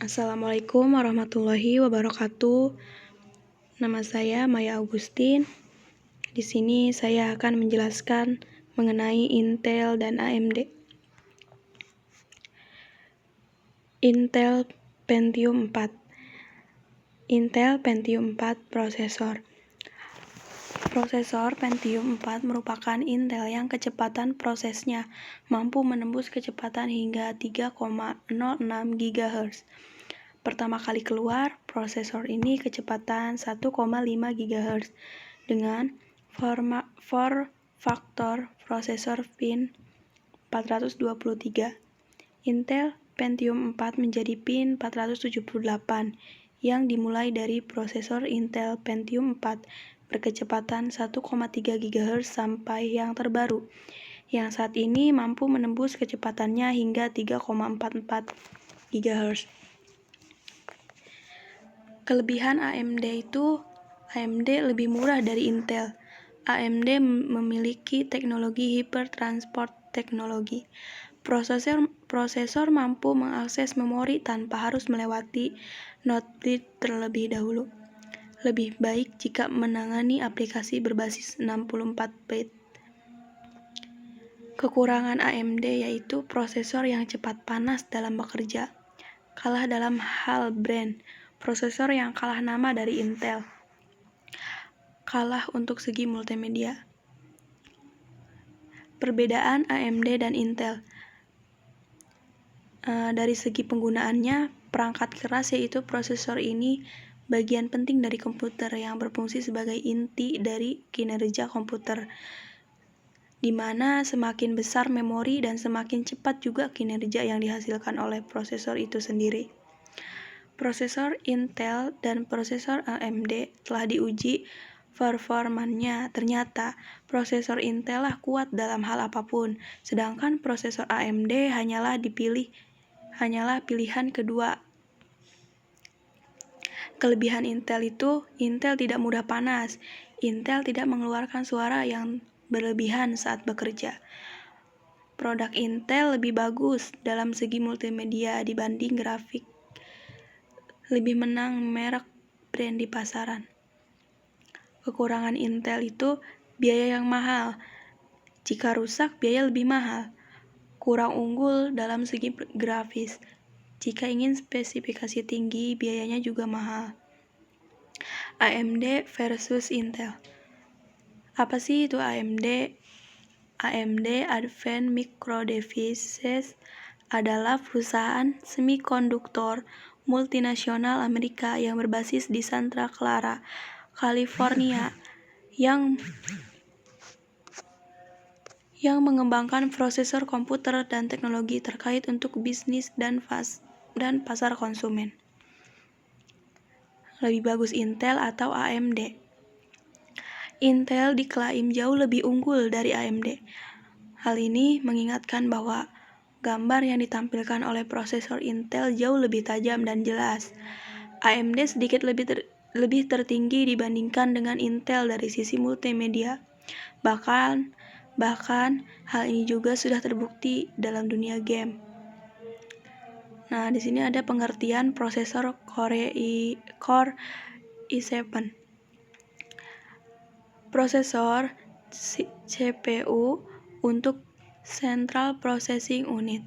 Assalamualaikum warahmatullahi wabarakatuh. Nama saya Maya Augustin. Di sini saya akan menjelaskan mengenai Intel dan AMD. Intel Pentium 4. Intel Pentium 4 prosesor. Prosesor Pentium 4 merupakan Intel yang kecepatan prosesnya mampu menembus kecepatan hingga 3,06 GHz. Pertama kali keluar, prosesor ini kecepatan 1,5 GHz dengan form faktor prosesor pin 423. Intel Pentium 4 menjadi pin 478 yang dimulai dari prosesor Intel Pentium 4 berkecepatan 1,3 GHz sampai yang terbaru, yang saat ini mampu menembus kecepatannya hingga 3,44 GHz. Kelebihan AMD itu, AMD lebih murah dari Intel. AMD memiliki teknologi hypertransport teknologi. Prosesor mampu mengakses memori tanpa harus melewati NOT bit terlebih dahulu. Lebih baik jika menangani aplikasi berbasis 64 bit. Kekurangan AMD yaitu prosesor yang cepat panas dalam bekerja. Kalah dalam hal brand. Prosesor yang kalah nama dari Intel. Kalah untuk segi multimedia. Perbedaan AMD dan Intel. Dari segi penggunaannya, perangkat keras yaitu prosesor ini bagian penting dari komputer yang berfungsi sebagai inti dari kinerja komputer, di mana semakin besar memori dan semakin cepat juga kinerja yang dihasilkan oleh prosesor itu sendiri. Prosesor Intel dan prosesor AMD telah diuji performanya. Ternyata prosesor Intel lah kuat dalam hal apapun, sedangkan prosesor AMD hanyalah pilihan kedua. Kelebihan Intel itu, Intel tidak mudah panas. Intel tidak mengeluarkan suara yang berlebihan saat bekerja. Produk Intel lebih bagus dalam segi multimedia dibanding grafik. Lebih menang merek brand di pasaran. Kekurangan Intel itu biaya yang mahal. Jika rusak, biaya lebih mahal. Kurang unggul dalam segi grafis. Jika ingin spesifikasi tinggi, biayanya juga mahal. AMD versus Intel. Apa sih itu AMD? AMD Advanced Micro Devices adalah perusahaan semikonduktor multinasional Amerika yang berbasis di Santa Clara, California, yang mengembangkan prosesor komputer dan teknologi terkait untuk bisnis dan pasar konsumen. Lebih bagus Intel atau AMD? Intel diklaim jauh lebih unggul dari AMD. Hal ini mengingatkan bahwa gambar yang ditampilkan oleh prosesor Intel jauh lebih tajam dan jelas. AMD sedikit lebih tertinggi dibandingkan dengan Intel dari sisi multimedia. Bahkan hal ini juga sudah terbukti dalam dunia game. Nah, di sini ada pengertian prosesor Core i7. Prosesor CPU untuk Central Processing Unit.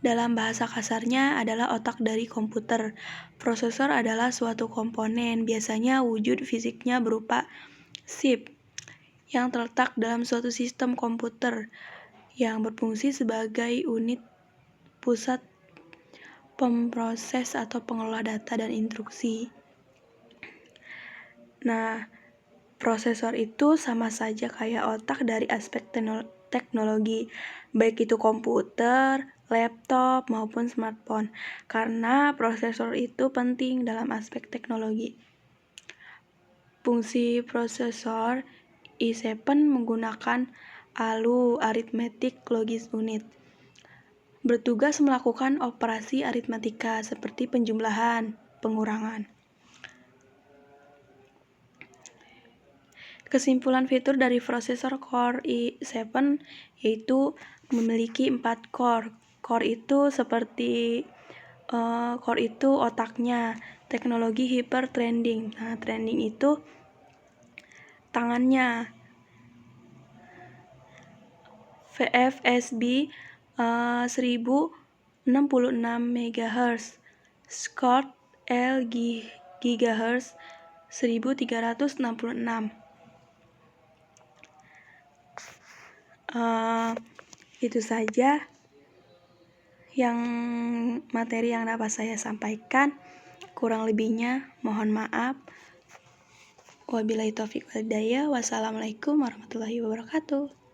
Dalam bahasa kasarnya adalah otak dari komputer. Prosesor adalah suatu komponen, biasanya wujud fisiknya berupa chip, yang terletak dalam suatu sistem komputer yang berfungsi sebagai unit pusat pemproses atau pengelola data dan instruksi. Nah, prosesor itu sama saja kayak otak dari aspek teknologi, baik itu komputer, laptop, maupun smartphone, karena prosesor itu penting dalam aspek teknologi. Fungsi prosesor i7 menggunakan ALU, Arithmetic Logic Unit. Bertugas melakukan operasi aritmatika seperti penjumlahan, pengurangan. Kesimpulan fitur dari prosesor Core i7 yaitu memiliki 4 core. Core itu seperti Core itu otaknya. Teknologi hyper trending. Nah, trending itu tangannya. VFSB 1066 MHz. Scott L GHz 1366. Itu saja yang materi yang dapat saya sampaikan. Kurang lebihnya mohon maaf. Wabillahi taufiq wal hidayah. Wassalamualaikum warahmatullahi wabarakatuh.